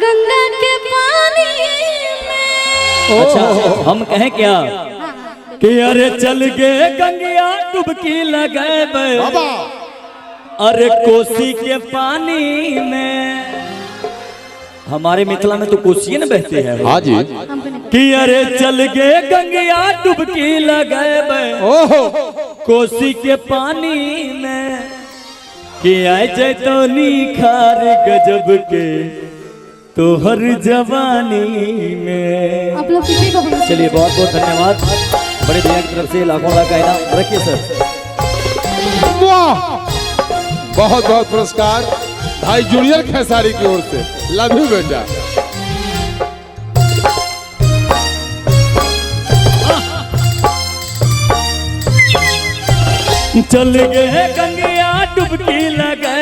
गंगा के पानी में। अच्छा हम कहें क्या कि अरे चल गे गंगिया डुबकी लगे अरे कोसी के पानी में। हमारे मिथिला में तो कोसी न बहते हैं। हाँ जी। कि अरे चल गे गंगिया डुबकी लगे कोसी के पानी में। कि आए तो निखार गजब के तोहर जवानी में। आप लोग किसी को चलिए बहुत बहुत धन्यवाद बड़े भैया की तरफ से लाखों लाख का इनाम रखिए सर। वाह बहुत बहुत पुरस्कार भाई जूनियर खेसारी की ओर से। लव यू बेटा। चल गए गंगिया डुबकी लगे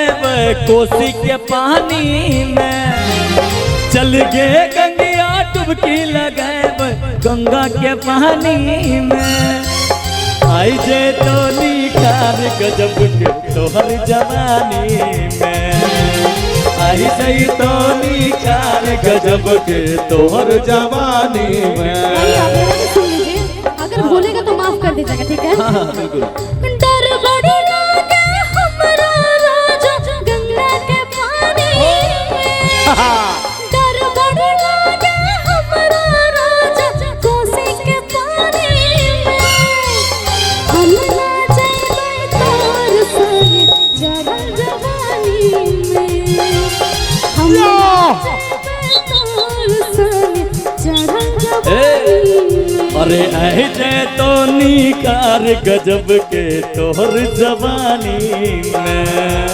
कोसी के पानी में। चल गए गंगिया डुबकी लगे गंगा के पानी में। आई जे तो निखार गजब के तोहर जवानी में। आई जे तो निखार गजब के तोहर जवानी में। आप लोग सुन लीजिए, अगर बोलेगा तो माफ कर दीजिएगा, ठीक है? हाँ बिल्कुल। डर बड़ी लागे हमरा राजा गंगा के पानी में। डर बड़ी लागे हमरा राजा कोसी के पानी में। हम ना जाए तोर संग जगल जवानी में। हम ना जाए तोर संग जगल जवानी में। अरे ऐ जय तो निखार गजब के तोहर जवानी में।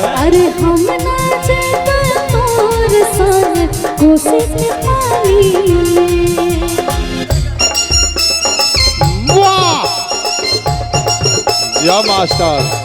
अरे हम ना जाए तोर संग कोसी के पानी में। वाह या मास्टर।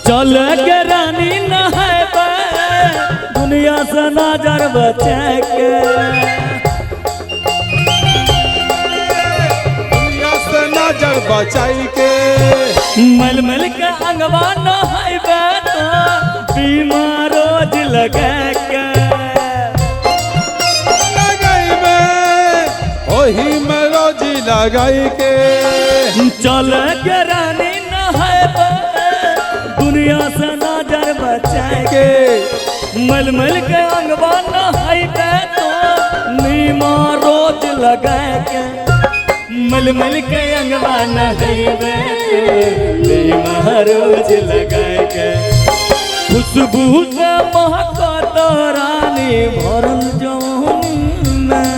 चल के रानी नहाबे दुनिया से नजर बचा के। दुनिया से नजर बचाई के। मल मल के अंगवा नहाबे तो बीमार रोज लगे के। लगाई में ओही में रोजी लगाई के। चल के रानी नहाबे दुनिया से नजर बचा के। मल मल के अंगवा नहाबे तो नीमा रोज लगे के। मल मल के अंगवा नहाबे नीमा रोज लगे के। खुशबू से महकत रानी भरल जौन में।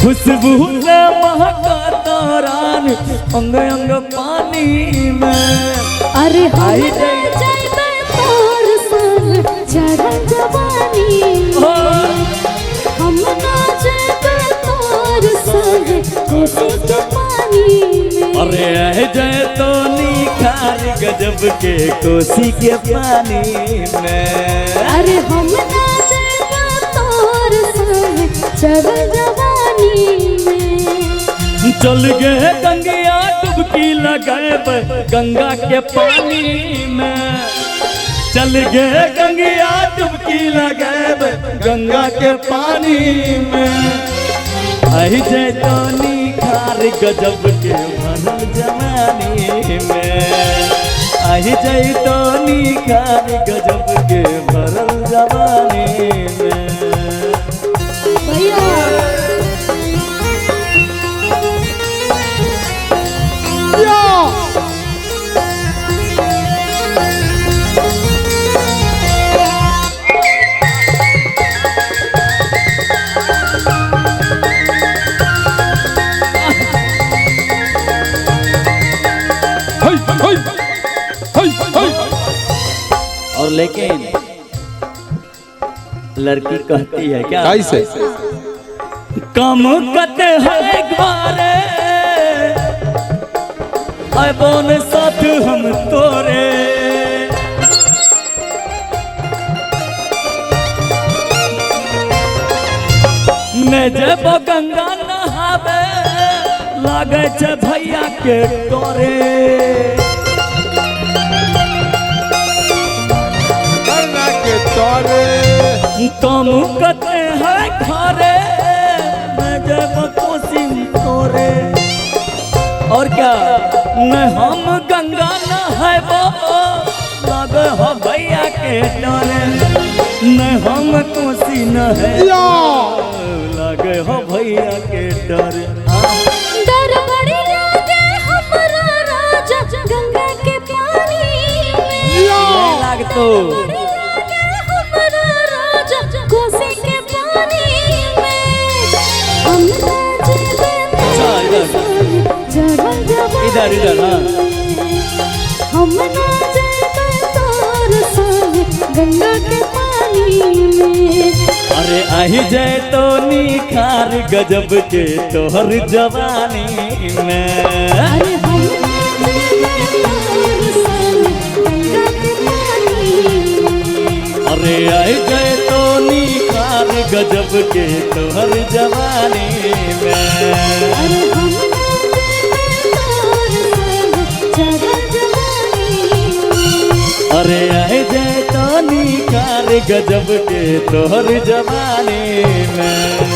खुशबू से महकत रानी अंग अंग पानी में। अरे हम ना जाए तोर संग जगल जवानी में। हम ना जाए तोर संग कोसी के पानी में। अरे ऐ जय तो निखार गजब के कोसी के पानी में। अरे हम ना जाए तोर संग जगल जवानी में। चल गए गंगिया डुबकी लगे गंगा के पानी में। चल गए गंगिया डुबकी लगे गंगा के पानी में। आई जय तो निखार गजब के भरल जवानी में। आई जय तो निखार गजब के भरल जवानी में। भैया और लेकिन लड़की कहती है क्या कैसे कम कते है घरे अबोन साथ हम तोरे ने जब गंगा नहावे लागे छे भैया के डोरे करना के तोरे कम कते है घरे मैं जब कोसी तोरे और क्या न हम गंगा नहाबो लागे हो भैया के डोरे न हम कोसी नहाबो या लागे हो भैया के डोरे डर बड़ी लागे हमरा राजा गंगा के पानी में या लाग तो बड़ी लागे हमरा राजा कोसी के पानी में हम जेबे चढ़ल जवानी इधर इधर हाँ हम ना जेबे तोर संग गंगा के पानी में अरे आही जाए तो निखार गजब के तोहर जवानी में अरे हम ना जेबे तोर संग गंगा के पानी में अरे आही जाए तो निखार गजब के तोहर जवानी में अरे हम ना जेबे तोर संग चढ़ल जवानी में अरे आही जाए तो निखार गजब के तोहर जवानी में